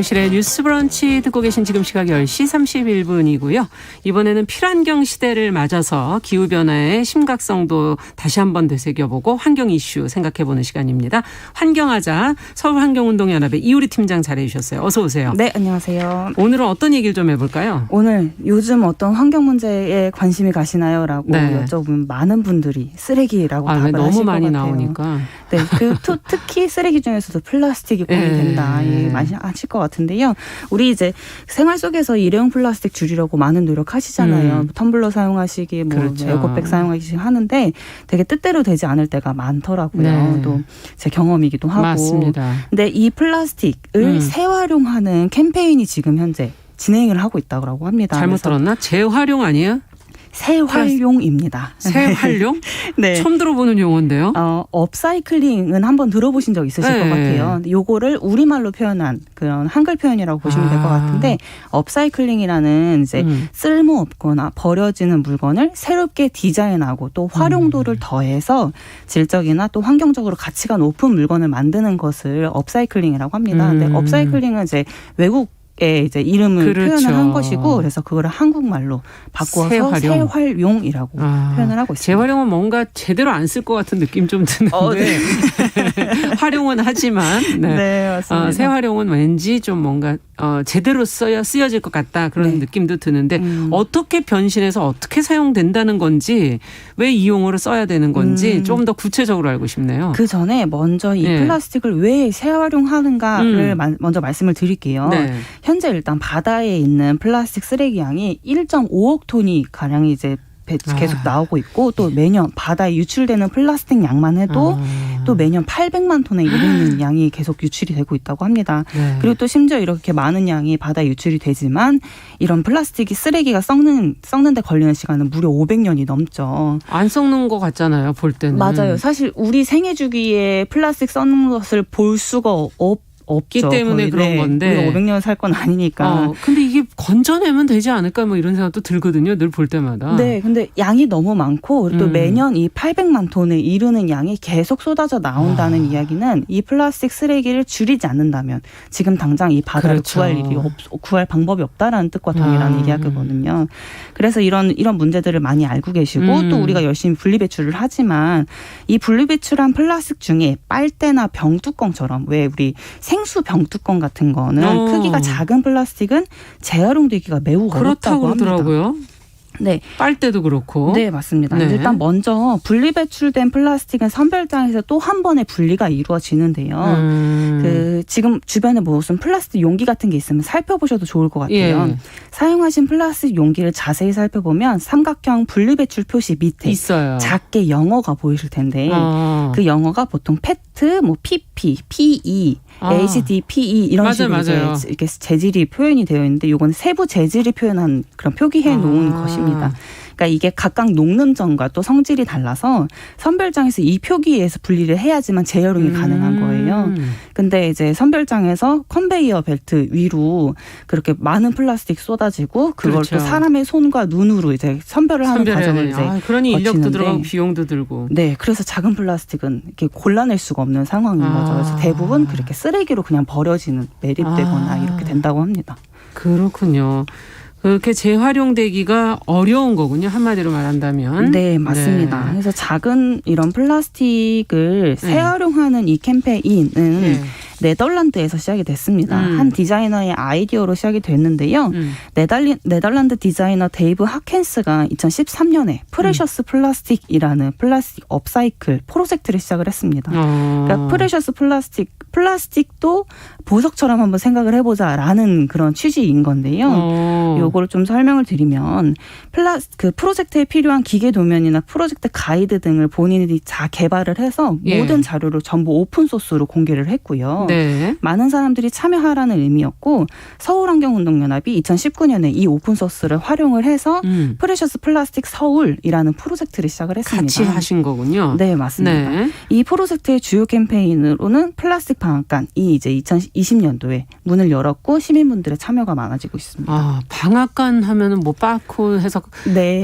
정용실의 뉴스 브런치 듣고 계신 지금 시각 10시 31분이고요. 이번에는 필환경 시대를 맞아서 기후변화의 심각성도 다시 한번 되새겨보고 환경 이슈 생각해보는 시간입니다. 환경하자 서울환경운동연합의 이우리 팀장 자리해 주셨어요. 어서 오세요. 네, 안녕하세요. 오늘은 어떤 얘기를 좀 해볼까요? 오늘 요즘 어떤 환경 문제에 관심이 가시나요? 라고 네. 여쭤보면 많은 분들이 쓰레기라고 답을 너무 하실 것 많이 같아요. 나오니까. 네, 특히 쓰레기 중에서도 플라스틱이 고민된다. 많이 하실 것 같은데요. 우리 이제 생활 속에서 일회용 플라스틱 줄이려고 많은 노력하시잖아요. 텀블러 사용하시기, 그렇죠. 에코백 사용하시기 하는데 되게 뜻대로 되지 않을 때가 많더라고요. 네. 또 제 경험이기도 하고. 맞습니다. 근데 이 플라스틱을 재활용하는 캠페인이 지금 현재 진행을 하고 있다고 합니다. 잘못 들었나? 재활용 아니에요? 새활용입니다. 새활용? 네. 처음 들어보는 용어인데요. 업사이클링은 한번 들어보신 적 있으실 것 같아요. 요거를 우리말로 표현한 그런 한글 표현이라고 보시면 될 것 같은데, 업사이클링이라는 이제 쓸모없거나 버려지는 물건을 새롭게 디자인하고 또 활용도를 더해서 질적이나 또 환경적으로 가치가 높은 물건을 만드는 것을 업사이클링이라고 합니다. 근데 업사이클링은 이제 이제 이름을 그렇죠. 표현을 한 것이고, 그래서 그거를 한국말로 바꾸어서 새활용이라고 표현을 하고 있습니다. 재활용은 뭔가 제대로 안 쓸 것 같은 느낌 좀 드는데 네. 활용은 하지만 네, 맞습니다. 새활용은 왠지 좀 뭔가 제대로 쓰여질 것 같다 그런 느낌도 드는데 어떻게 변신해서 어떻게 사용된다는 건지, 왜 이 용어를 써야 되는 건지 좀 더 구체적으로 알고 싶네요. 그 전에 먼저 이 플라스틱을 왜 재활용하는가를 먼저 말씀을 드릴게요. 네. 현재 일단 바다에 있는 플라스틱 쓰레기 양이 1.5억 톤이 가량이 이제 계속 나오고 있고, 또 매년 바다에 유출되는 플라스틱 양만 해도 또 매년 800만 톤에 이르는 양이 계속 유출이 되고 있다고 합니다. 네. 그리고 또 심지어 이렇게 많은 양이 바다에 유출이 되지만 이런 플라스틱이 쓰레기가 썩는데 걸리는 시간은 무려 500년이 넘죠. 안 썩는 것 같잖아요, 볼 때는. 맞아요. 사실 우리 생애 주기에 플라스틱 썩는 것을 볼 수가 없기 때문에 그런 건데. 우리가 500년 살 건 아니니까. 근데 이게 건져내면 되지 않을까 뭐 이런 생각도 들거든요. 늘 볼 때마다. 네. 근데 양이 너무 많고 또 매년 이 800만 톤에 이르는 양이 계속 쏟아져 나온다는 이야기는 이 플라스틱 쓰레기를 줄이지 않는다면 지금 당장 이 바다를 구할 방법이 없다라는 뜻과 동일한 이야기거든요. 그래서 이런 문제들을 많이 알고 계시고 또 우리가 열심히 분리배출을 하지만 이 분리배출한 플라스틱 중에 빨대나 병뚜껑처럼, 왜 우리 생수 병뚜껑 같은 거는 크기가 작은 플라스틱은 재활용되기가 매우 어렵다고 합니다. 그렇더라고요. 네, 빨대도 그렇고. 네, 맞습니다. 네. 일단 먼저 분리배출된 플라스틱은 선별장에서 또 한 번의 분리가 이루어지는데요. 지금 주변에 무슨 플라스틱 용기 같은 게 있으면 살펴보셔도 좋을 것 같아요. 예. 사용하신 플라스틱 용기를 자세히 살펴보면 삼각형 분리배출 표시 밑에 있어요. 작게 영어가 보이실 텐데 그 영어가 보통 페트, PP, PE, HDPE 이런 식으로 이렇게 재질이 표현이 되어 있는데, 이건 세부 재질이 표현한 그런 표기해 놓은 것입니다. 그러니까 이게 각각 녹는점과 또 성질이 달라서 선별장에서 이 표기에서 분리를 해야지만 재활용이 가능한 거예요. 근데 이제 선별장에서 컨베이어 벨트 위로 그렇게 많은 플라스틱 쏟아지고 그걸 또 사람의 손과 눈으로 이제 선별을 하는 과정을 이제 그러니 인력도 거치는데, 들어가고 비용도 들고. 네, 그래서 작은 플라스틱은 이렇게 골라낼 수가 없는 상황인 거죠. 그래서 대부분 그렇게 쓰레기로 그냥 버려지는, 매립되거나 이렇게 된다고 합니다. 그렇군요. 그렇게 재활용되기가 어려운 거군요. 한마디로 말한다면. 네, 맞습니다. 그래서 작은 이런 플라스틱을 재활용하는 이 캠페인은 네덜란드에서 시작이 됐습니다. 한 디자이너의 아이디어로 시작이 됐는데요. 네덜란드 디자이너 데이브 하켄스가 2013년에 프레셔스 플라스틱이라는 플라스틱 업사이클 프로젝트를 시작을 했습니다. 그러니까 프레셔스 플라스틱도 보석처럼 한번 생각을 해보자라는 그런 취지인 건데요. 요거를 좀 설명을 드리면, 그 프로젝트에 필요한 기계 도면이나 프로젝트 가이드 등을 본인이 다 개발을 해서 모든 자료를 전부 오픈 소스로 공개를 했고요. 네. 많은 사람들이 참여하라는 의미였고, 서울환경운동연합이 2019년에 이 오픈 소스를 활용을 해서 프레셔스 플라스틱 서울이라는 프로젝트를 시작을 했습니다. 같이 하신 거군요. 네, 맞습니다. 네. 이 프로젝트의 주요 캠페인으로는 플라스틱 방앗간이 이제 2020년도에 문을 열었고 시민분들의 참여가 많아지고 있습니다. 방앗간 하면은 뭐 빠코 해서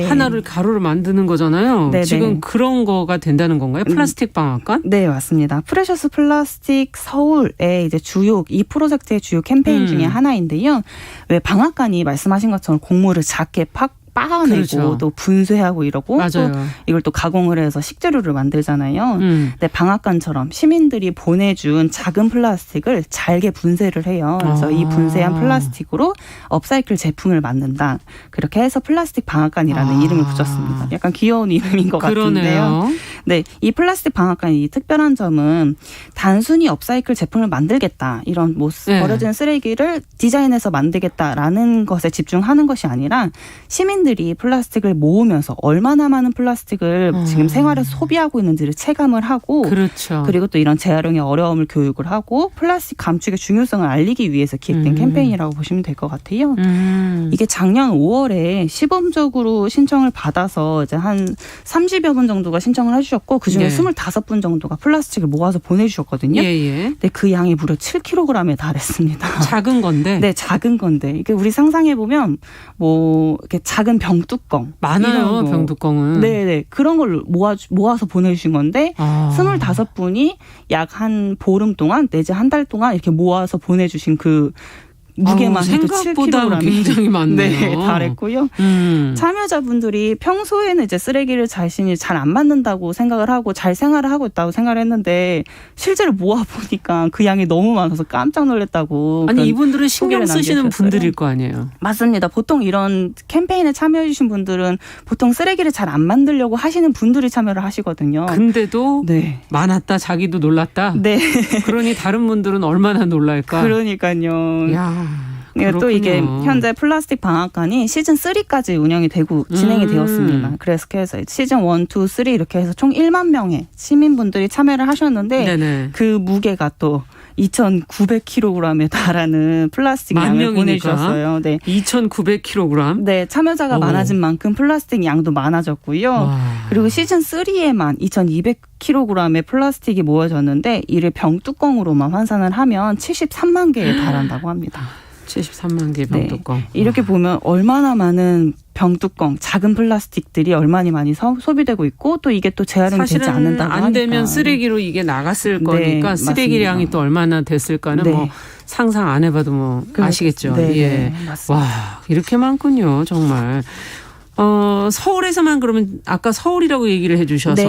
하나를 가루를 만드는 거잖아요. 네네. 지금 그런 거가 된다는 건가요? 플라스틱 방앗간? 네, 맞습니다. 프레셔스 플라스틱 서울 서울의 이제 이 프로젝트의 주요 캠페인 중에 하나인데요. 왜 방앗간이 말씀하신 것처럼 곡물을 작게 빻아내고 그렇죠. 또 분쇄하고 이러고 맞아요. 또 이걸 또 가공을 해서 식재료를 만들잖아요. 근데 방앗간처럼 시민들이 보내준 작은 플라스틱을 잘게 분쇄를 해요. 그래서 이 분쇄한 플라스틱으로 업사이클 제품을 만든다. 그렇게 해서 플라스틱 방앗간이라는 이름을 붙였습니다. 약간 귀여운 이름인 것 같은데요. 네, 이 플라스틱 방앗간이 특별한 점은 단순히 업사이클 제품을 만들겠다. 이런 뭐 버려진 쓰레기를 디자인해서 만들겠다라는 것에 집중하는 것이 아니라 시민들이 플라스틱을 모으면서 얼마나 많은 플라스틱을 지금 생활에서 소비하고 있는지를 체감을 하고 그렇죠. 그리고 또 이런 재활용의 어려움을 교육을 하고 플라스틱 감축의 중요성을 알리기 위해서 기획된 캠페인이라고 보시면 될 것 같아요. 이게 작년 5월에 시범적으로 신청을 받아서 이제 한 30여 분 정도가 신청을 해주셨고 그중에 25분 정도가 플라스틱을 모아서 보내주셨거든요. 근데 그 양이 무려 7kg에 달했습니다. 작은 건데? 네, 작은 건데. 이게 우리 상상해 보면 뭐 이렇게 작은 병뚜껑 많아요. 병뚜껑은. 네네 그런 걸 모아서 보내주신 건데 25분이 약 한 보름 동안 내지 한 달 동안 이렇게 모아서 보내주신 그 무게만 해도 생각보다 7kg 굉장히 많네요. 네, 달했고요. 참여자분들이 평소에는 이제 쓰레기를 자신이 잘 안 만든다고 생각을 하고 잘 생활을 하고 있다고 생각을 했는데 실제로 모아 보니까 그 양이 너무 많아서 깜짝 놀랐다고. 아니 이분들은 신경 쓰시는 분들일 거 아니에요. 맞습니다. 보통 이런 캠페인에 참여해 주신 분들은 보통 쓰레기를 잘 안 만들려고 하시는 분들이 참여를 하시거든요. 근데도 많았다. 자기도 놀랐다. 네. 그러니 다른 분들은 얼마나 놀랄까. 그러니까요. 야. 또 이게 현재 플라스틱 방앗간이 시즌 3까지 운영이 되고 진행이 되었습니다. 그래서 시즌 1, 2, 3 이렇게 해서 총 1만 명의 시민분들이 참여를 하셨는데 그 무게가 또 2,900kg에 달하는 플라스틱 양을 보내주셨어요. 네. 2,900kg? 네. 참여자가 많아진 만큼 플라스틱 양도 많아졌고요. 와. 그리고 시즌 3에만 2,200kg의 플라스틱이 모여졌는데 이를 병뚜껑으로만 환산을 하면 73만 개에 달한다고 합니다. 73만 개의 병뚜껑. 네. 이렇게 보면 얼마나 많은 병뚜껑, 작은 플라스틱들이 얼마나 많이 소비되고 있고 또 이게 또 재활용이 되지 않는다고 하니까. 안 되면 쓰레기로 이게 나갔을 거니까 쓰레기량이 또 얼마나 됐을까는 뭐 상상 안 해봐도 뭐 아시겠죠. 네, 맞습니다. 와, 이렇게 많군요. 정말. 서울에서만 그러면 아까 서울이라고 얘기를 해 주셔서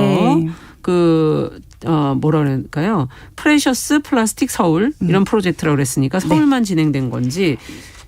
뭐라 그럴까요? 프레셔스 플라스틱 서울 이런 프로젝트라고 그랬으니까 서울만 진행된 건지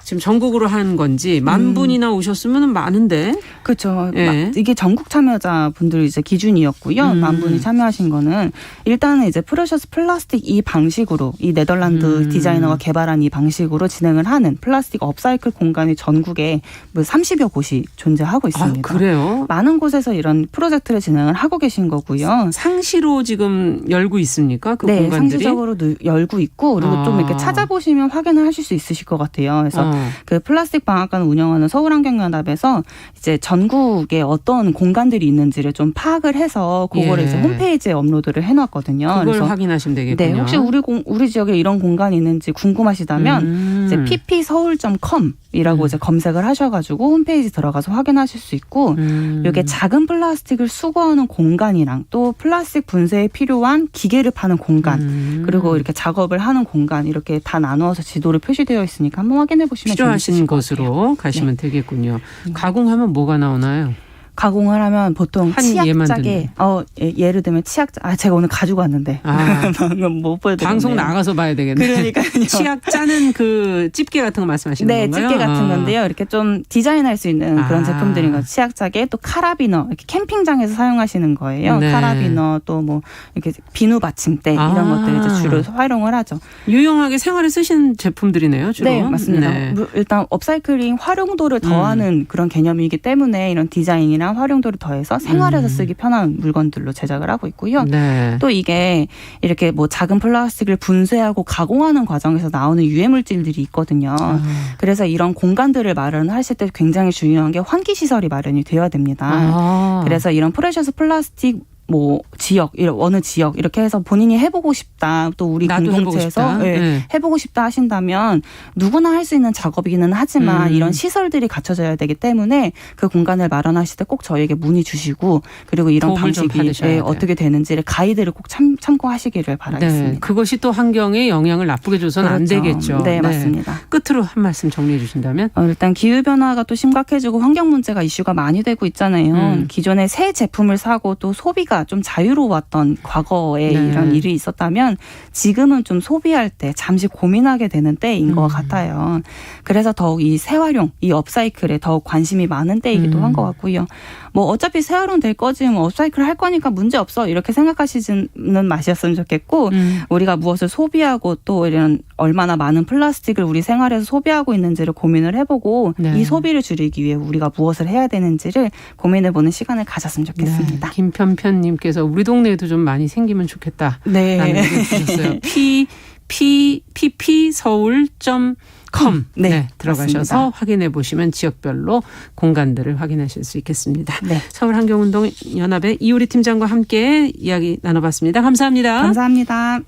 지금 전국으로 한 건지 10,000분이나 오셨으면 많은데. 그렇죠. 이게 전국 참여자분들 이제 기준이었고요. 10,000분이 참여하신 거는 일단은 이제 프레셔스 플라스틱 이 방식으로 이 네덜란드 디자이너가 개발한 이 방식으로 진행을 하는 플라스틱 업사이클 공간이 전국에 뭐 30여 곳이 존재하고 있습니다. 그래요? 많은 곳에서 이런 프로젝트를 진행을 하고 계신 거고요. 상시로 지금 열고 있습니까? 그 공간들이? 상시적으로 열고 있고 그리고 좀 이렇게 찾아보시면 확인을 하실 수 있으실 것 같아요. 그래서 그 플라스틱 방앗간을 운영하는 서울환경연합에서 이제 전국에 어떤 공간들이 있는지를 좀 파악을 해서 그거를 이제 홈페이지에 업로드를 해놨거든요. 그걸 그래서 확인하시면 되겠군요. 네, 혹시 우리 지역에 이런 공간이 있는지 궁금하시다면 이제 ppseoul.com이라고 이제 검색을 하셔가지고 홈페이지 들어가서 확인하실 수 있고 이게 작은 플라스틱을 수거하는 공간이랑 또 플라스틱 분쇄에 필요한 기계를 파는 공간 그리고 이렇게 작업을 하는 공간 이렇게 다 나누어서 지도를 표시되어 있으니까 한번 확인해 보시면 필요하신 곳으로 가시면 되겠군요. 가공하면 뭐가 나오나요? 가공을 하면 보통 치약자게 예를 들면 치약자 제가 오늘 가지고 왔는데 못 보여드렸네요. 방송 나가서 봐야 되겠네요. 그러니까요. 치약자는 그 집게 같은 거 말씀하시는 건가요? 네, 집게 같은 건데요. 이렇게 좀 디자인할 수 있는 그런 제품들인 거죠. 치약자게 또 카라비너 이렇게 캠핑장에서 사용하시는 거예요. 카라비너 또 뭐 이렇게 비누 받침대 이런 것들 이제 주로 활용을 하죠. 유용하게 생활에 쓰시는 제품들이네요, 주로. 네, 맞습니다. 일단 업사이클링 활용도를 더하는 그런 개념이기 때문에 이런 디자인이나 활용도를 더해서 생활에서 쓰기 편한 물건들로 제작을 하고 있고요. 또 이게 이렇게 뭐 작은 플라스틱을 분쇄하고 가공하는 과정에서 나오는 유해 물질들이 있거든요. 그래서 이런 공간들을 마련하실 때 굉장히 중요한 게 환기 시설이 마련이 되어야 됩니다. 그래서 이런 프레셔스 플라스틱 뭐 지역, 어느 지역 이렇게 해서 본인이 해보고 싶다. 또 우리 나도 공동체에서 해보고 싶다 하신다면 누구나 할 수 있는 작업이기는 하지만 이런 시설들이 갖춰져야 되기 때문에 그 공간을 마련하실 때 꼭 저희에게 문의 주시고 그리고 이런 방식이 어떻게 되는지를 가이드를 꼭 참고하시기를 바라겠습니다. 네, 그것이 또 환경에 영향을 나쁘게 줘서는 안 되겠죠. 네, 맞습니다. 끝으로 한 말씀 정리해 주신다면? 일단 기후변화가 또 심각해지고 환경 문제가 이슈가 많이 되고 있잖아요. 기존에 새 제품을 사고 또 소비가 좀 자유로웠던 과거에 이런 일이 있었다면 지금은 좀 소비할 때 잠시 고민하게 되는 때인 것 같아요. 그래서 더욱 이 재활용, 이 업사이클에 더욱 관심이 많은 때이기도 한 것 같고요. 뭐 어차피 재활용 될 거지 뭐 업사이클 할 거니까 문제 없어 이렇게 생각하시는 맛이었으면 좋겠고 우리가 무엇을 소비하고 또 이런 얼마나 많은 플라스틱을 우리 생활에서 소비하고 있는지를 고민을 해보고 이 소비를 줄이기 위해 우리가 무엇을 해야 되는지를 고민해보는 시간을 가졌으면 좋겠습니다. 네, 김편편님께서 우리 동네에도 좀 많이 생기면 좋겠다. 라는 얘기 주셨어요. pp서울.com 네, 들어가셔서 맞습니다. 확인해 보시면 지역별로 공간들을 확인하실 수 있겠습니다. 네. 서울환경운동연합의 이효리 팀장과 함께 이야기 나눠봤습니다. 감사합니다. 감사합니다.